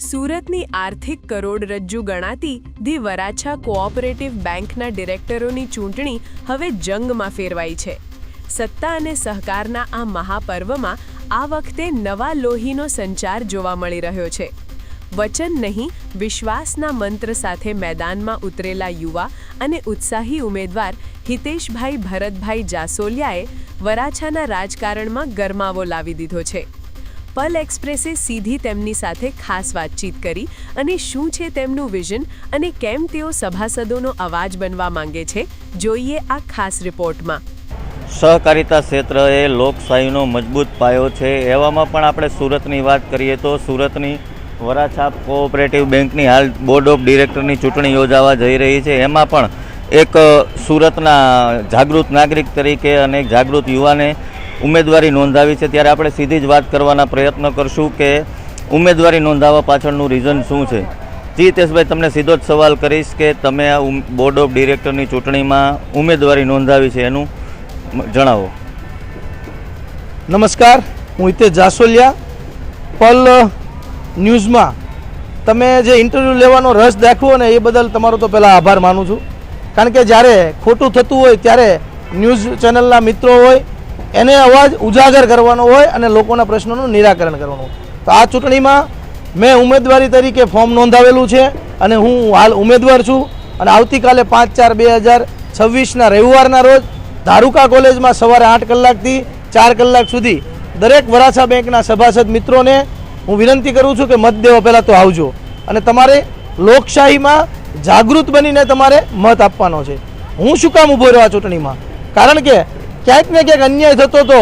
સુરતની આર્થિક કરોડરજ્જુ ગણાતી ધી વરાછા કોઓપરેટિવ બેંકના ડિરેક્ટરોની ચૂંટણી હવે જંગમાં ફેરવાઈ છે। સત્તા અને સહકારના આ મહાપર્વમાં આ વખતે નવા લોહીનો સંચાર જોવા મળી રહ્યો છે। વચન નહીં, વિશ્વાસના મંત્ર સાથે મેદાનમાં ઉતરેલા યુવા અને ઉત્સાહી ઉમેદવાર હિતેશભાઈ ભરતભાઈ જાસોલિયાએ વરાછાના રાજકારણમાં ગરમાવો લાવી દીધો છે। પલ એક્સપ્રેસે સીધી તેમની સાથે ખાસ વાતચીત કરી અને શું છે તેમનું વિઝન અને કેમ તેઓ સભાસદોનો અવાજ બનવા માંગે છે, જોઈએ આ ખાસ રિપોર્ટમાં। સહકારિતા ક્ષેત્ર એ લોકશાહીનો મજબૂત પાયો છે। એવામાં પણ આપણે સુરતની વાત કરીએ તો સુરતની વરાછા કોઓપરેટિવ બેંકની હાલ બોર્ડ ઓફ ડિરેક્ટરની ચૂંટણી યોજાવા જઈ રહી છે। એમાં પણ એક સુરતના જાગૃત નાગરિક તરીકે અને જાગૃત યુવાને ઉમેદવારી નોંધાવી છે। ત્યારે આપણે સીધી જ વાત કરવાના પ્રયત્ન કરશું કે ઉમેદવારી નોંધાવવા પાછળનું રીઝન શું છે। જી હિતેશભાઈ, તમને સીધો જ સવાલ કરીશ કે તમે આ બોર્ડ ઓફ ડિરેક્ટરની ચૂંટણીમાં ઉમેદવારી નોંધાવી છે એનું જણાવો। નમસ્કાર, હું હિતેશ જાસોલિયા। પલ ન્યૂઝમાં તમે જે ઇન્ટરવ્યૂ લેવાનો રસ દાખવો ને એ બદલ તમારો તો પહેલાં આભાર માનું છું, કારણ કે જ્યારે ખોટું થતું હોય ત્યારે ન્યૂઝ ચેનલના મિત્રો હોય એને અવાજ ઉજાગર કરવાનો હોય અને લોકોના પ્રશ્નોનું નિરાકરણ કરવાનું હોય। તો આ ચૂંટણીમાં મેં ઉમેદવારી તરીકે ફોર્મ નોંધાવેલું છે અને હું હાલ ઉમેદવાર છું અને આવતીકાલે 5/4/2026ના રવિવારના રોજ ધારુકા કોલેજમાં સવારે 8 કલાકથી 4 કલાક સુધી દરેક વરાછા બેંકના સભાસદ મિત્રોને હું વિનંતી કરું છું કે મત દેવા પહેલાં તો આવજો અને તમારે લોકશાહીમાં જાગૃત બનીને તમારે મત આપવાનો છે। હું શું કામ ઊભો રહ્યો આ ચૂંટણીમાં? કારણ કે ક્યાંક ને ક્યાંક અન્યાય થતો હતો,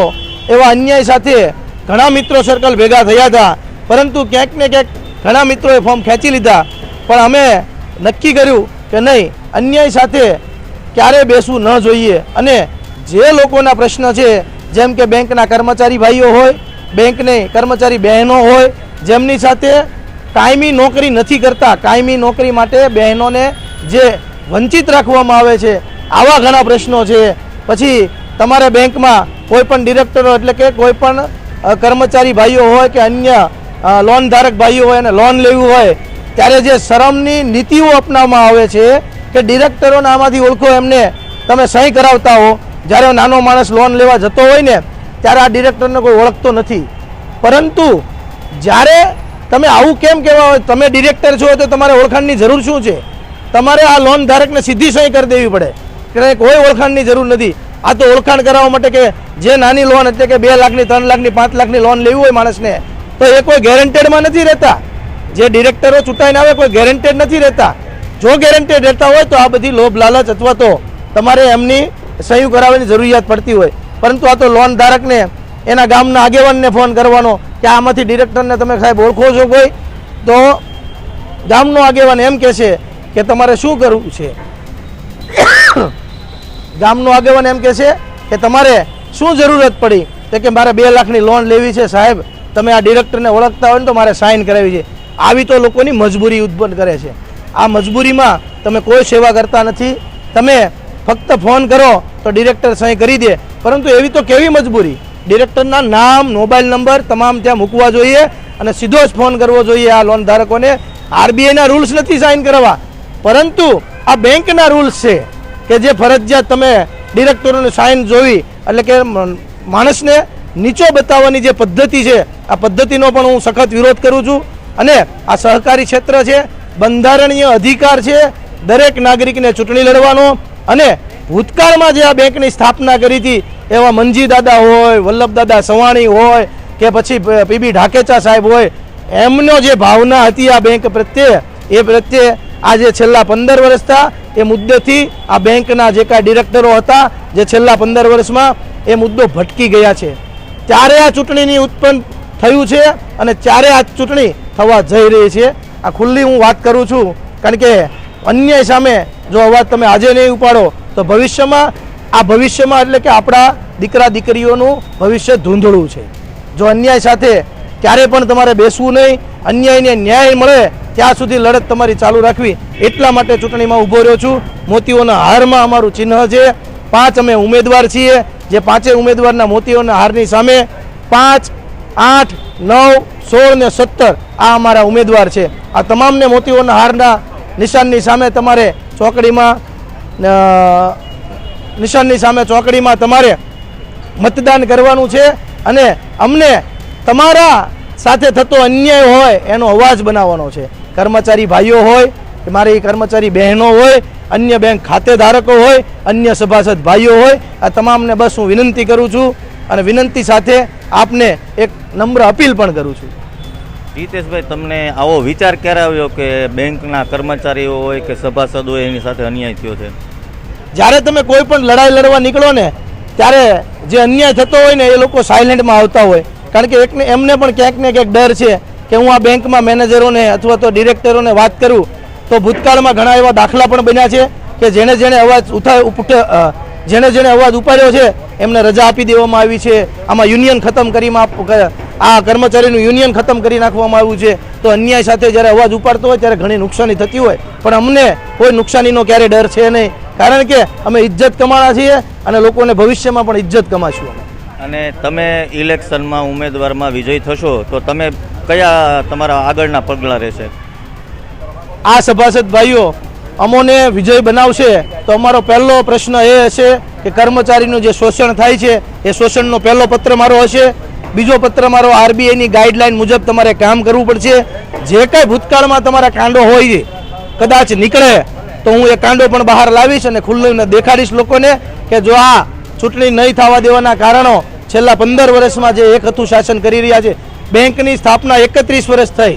એવા અન્યાય સાથે ઘણા મિત્રો સર્કલ ભેગા થયા હતા, પરંતુ ક્યાંક ને ક્યાંક ઘણા મિત્રોએ ફોર્મ ખેંચી લીધા। પણ અમે નક્કી કર્યું કે નહીં, અન્યાય સાથે ક્યારેય બેસવું ન જોઈએ અને જે લોકોના પ્રશ્ન છે, જેમ કે બેંકના કર્મચારી ભાઈઓ હોય, બેંકની કર્મચારી બહેનો હોય, જેમની સાથે કાયમી નોકરી નથી કરતા, કાયમી નોકરી માટે બહેનોને જે વંચિત રાખવામાં આવે છે, આવા ઘણા પ્રશ્નો છે। પછી તમારે બેંકમાં કોઈ પણ ડિરેક્ટરો એટલે કે કોઈ પણ કર્મચારી ભાઈઓ હોય કે અન્ય લોન ધારક ભાઈઓ હોય અને લોન લેવી હોય ત્યારે જે શરમની નીતિઓ અપનાવવામાં આવે છે કે ડિરેક્ટરોને આમાંથી ઓળખો, એમને તમે સહી કરાવતા હો। જ્યારે નાનો માણસ લોન લેવા જતો હોય ને ત્યારે આ ડિરેક્ટરને કોઈ ઓળખતો નથી, પરંતુ જ્યારે તમે આવું કેમ કહેવા હોય, તમે ડિરેક્ટર છો તો તમારે ઓળખાણની જરૂર શું છે? તમારે આ લોન ધારકને સીધી સહી કરી દેવી પડે કે કોઈ ઓળખાણની જરૂર નથી। આ તો ઓળખાણ કરાવવા માટે કે જે નાની લોન એટલે કે 2 લાખની 3 લાખની 5 લાખની લોન લેવી હોય માણસને, તો એ કોઈ ગેરંટેડમાં નથી રહેતા। જે ડિરેક્ટરો ચૂંટાઈને આવે કોઈ ગેરંટેડ નથી રહેતા। જો ગેરંટેડ રહેતા હોય તો આ બધી લોભ લાલચ અથવા તો તમારે એમની સહી કરાવવાની જરૂરિયાત પડતી હોય, પરંતુ આ તો લોન ધારકને એના ગામના આગેવાનને ફોન કરવાનો કે આમાંથી ડિરેક્ટરને તમે સાહેબ ઓળખો છો કોઈ? તો ગામનો આગેવાન એમ કહેશે કે તમારે શું કરવું છે? ગામનો આગેવાન એમ કહેશે કે તમારે શું જરૂરત પડી? તો કે મારે 2 લાખની લોન લેવી છે સાહેબ, તમે આ ડિરેક્ટરને ઓળખતા હોય ને તો મારે સાઇન કરાવી છે। આવી તો લોકોની મજબૂરી ઉત્પન્ન કરે છે। આ મજબૂરીમાં તમે કોઈ સેવા કરતા નથી, તમે ફક્ત ફોન કરો તો ડિરેક્ટર સહી કરી દે, પરંતુ એવી તો કેવી મજબૂરી? ડિરેક્ટરના નામ, મોબાઈલ નંબર તમામ ત્યાં મૂકવા જોઈએ અને સીધો જ ફોન કરવો જોઈએ આ લોન ધારકોને। આરબીઆઈના રૂલ્સ નથી સાઇન કરવા, પરંતુ આ બેંકના રૂલ્સ છે કે જે ફરજિયાત તમે ડિરેક્ટરોની સાઇન જોવી એટલે કે માણસને નીચો બતાવવાની જે પદ્ધતિ છે, આ પદ્ધતિનો પણ હું સખત વિરોધ કરું છું। અને આ સહકારી ક્ષેત્ર છે, બંધારણીય અધિકાર છે દરેક નાગરિકને ચૂંટણી લડવાનો। અને ભૂતકાળમાં જે આ બેંકની સ્થાપના કરી હતી એવા મંજી દાદા હોય, વલ્લભ દાદા સવાણી હોય કે પછી પીબી ઢાકેચા સાહેબ હોય, એમનો જે ભાવના હતી આ બેંક પ્રત્યે, એ પ્રત્યે આજે છેલ્લા 15 વર્ષથી એ મુદ્દેથી આ બેંકના જે કાંઈ ડિરેક્ટરો હતા જે છેલ્લા 15 વર્ષમાં એ મુદ્દો ભટકી ગયા છે। ત્યારે આ ચૂંટણીની ઉત્પન્ન થયું છે અને ત્યારે આ ચૂંટણી થવા જઈ રહી છે। આ ખુલ્લી હું વાત કરું છું, કારણ કે અન્યાય સામે જો અવાજ તમે આજે નહીં ઉપાડો તો ભવિષ્યમાં એટલે કે આપણા દીકરા દીકરીઓનું ભવિષ્ય ધૂંધળું છે। જો અન્યાય સાથે ક્યારે પણ તમારે બેસવું નહીં, અન્યાયને ન્યાય મળે ત્યાં સુધી લડત તમારી ચાલુ રાખવી, એટલા માટે ચૂંટણીમાં ઊભો રહ્યો છું। મોતીઓના હારમાં અમારું ચિહ્ન છે। 5 અમે ઉમેદવાર છીએ, જે 5 ઉમેદવારના મોતીઓના હારની સામે 5, 8 9, 16 ને 17 આ અમારા ઉમેદવાર છે. આ તમામને મોતીઓના હારના નિશાનની સામે તમારે ચોકડીમાં તમારે મતદાન કરવાનું છે અને અમને તમારા સાથે થતો અન્યાય હોય એનો અવાજ બનાવવાનો છે. કર્મચારી ભાઈઓ હોય કે મારી કર્મચારી બહેનો હોય, અન્ય બેંક ખાતેધારકો હોય, અન્ય સભાસદ ભાઈઓ હોય, આ તમામને બસ હું વિનંતી કરું છું અને વિનંતી સાથે આપને એક નમ્ર અપીલ પણ કરું છું. જીતેશભાઈ, તમને આવો વિચાર ક્યારે આવ્યો કે બેંકના કર્મચારીઓ હોય કે સભાસદ હોય એની સાથે અન્યાય થયો છે? જ્યારે તમે કોઈ પણ લડાઈ લડવા નીકળો ને ત્યારે જે અન્યાય થતો હોય ને એ લોકો સાયલેન્ટમાં આવતા હોય, કારણ કે એમને પણ ક્યાંક ને ક્યાંક ડર છે કે હું આ બેંકમાં મેનેજરોને અથવા તો ડિરેક્ટરોને વાત કરું તો ભૂતકાળમાં ઘણા એવા દાખલા પણ બન્યા છે કે જેણે અવાજ ઉપાડ્યો છે એમને રજા આપી દેવામાં આવી છે. આમાં યુનિયન ખતમ આ કર્મચારીનું યુનિયન ખતમ કરી નાખવામાં આવ્યું છે. તો અન્યાય સાથે જ્યારે અવાજ ઉપાડતો હોય ત્યારે ઘણી નુકસાની થતી હોય, પણ અમને કોઈ નુકસાનીનો ક્યારે ડર છે નહીં, કારણ કે અમે ઇજ્જત કમાણા છીએ અને લોકોને ભવિષ્યમાં પણ ઇજ્જત કમાશું. અને તમે ઇલેક્શનમાં ઉમેદવારમાં વિજય થશો તો તમે કયા તમારા આગળના પગલાં રહેશે? આ સભાસદ ભાઈઓ અમોને વિજય બનાવશે તો અમારો પહેલો પ્રશ્ન એ હશે કે કર્મચારીનું જે શોષણ થાય છે એ શોષણનો પહેલો પત્ર મારો હશે. બીજો પત્ર મારો આરબીઆઈની ગાઈડલાઈન મુજબ તમારે કામ કરવું પડશે. જે કાંઈ ભૂતકાળમાં તમારા કાંડો હોય કદાચ નીકળે તો હું એ કાંડો પણ બહાર લાવીશ અને ખુલ્લીને દેખાડીશ લોકોને કે જો આ ચૂંટણી નહીં થવા દેવાના કારણો છેલ્લા 15 વર્ષમાં જે એક હતું શાસન કરી રહ્યા છે. બેંકની સ્થાપના 31 વર્ષ થઈ,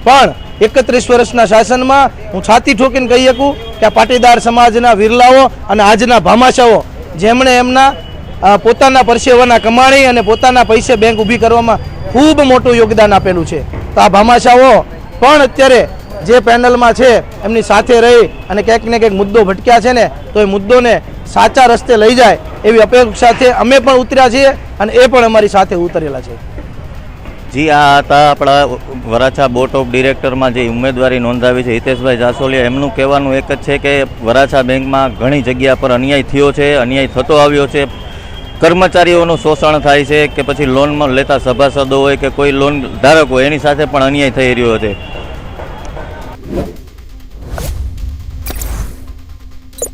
પણ 31 વર્ષના શાસનમાં હું છાતી ઠોકીને કહી શકું કે આ પાટીદાર સમાજના વિરલાઓ અને આજના ભામાશાઓ જેમણે એમના પોતાના પરસેવાના કમાણી અને પોતાના પૈસે બેંક ઊભી કરવામાં ખૂબ મોટું યોગદાન આપેલું છે. તો આ ભામાશાઓ પણ અત્યારે જે પેનલમાં છે એમની સાથે રહી અને ક્યાંક ને ક્યાંક મુદ્દો ભટક્યા છે ને તો એ મુદ્દોને સાચા રસ્તે લઈ જાય એવી અપેક્ષાથી અમે પણ ઉતર્યા છીએ અને એ પણ અમારી સાથે ઉતરેલા છે. જી, આ હતા આપણા વરાછા બોર્ડ ઓફ ડિરેક્ટરમાં જે ઉમેદવારી નોંધાવી છે હિતેશભાઈ જાસોલિયા. એમનું કહેવાનું એક જ છે કે વરાછા બેંકમાં ઘણી જગ્યા પર અન્યાય થયો છે, અન્યાય થતો આવ્યો છે. કર્મચારીઓનું શોષણ થાય છે કે પછી લોનમાં લેતા સભાસદો હોય કે કોઈ લોન ધારક હોય એની સાથે પણ અન્યાય થઈ રહ્યો છે.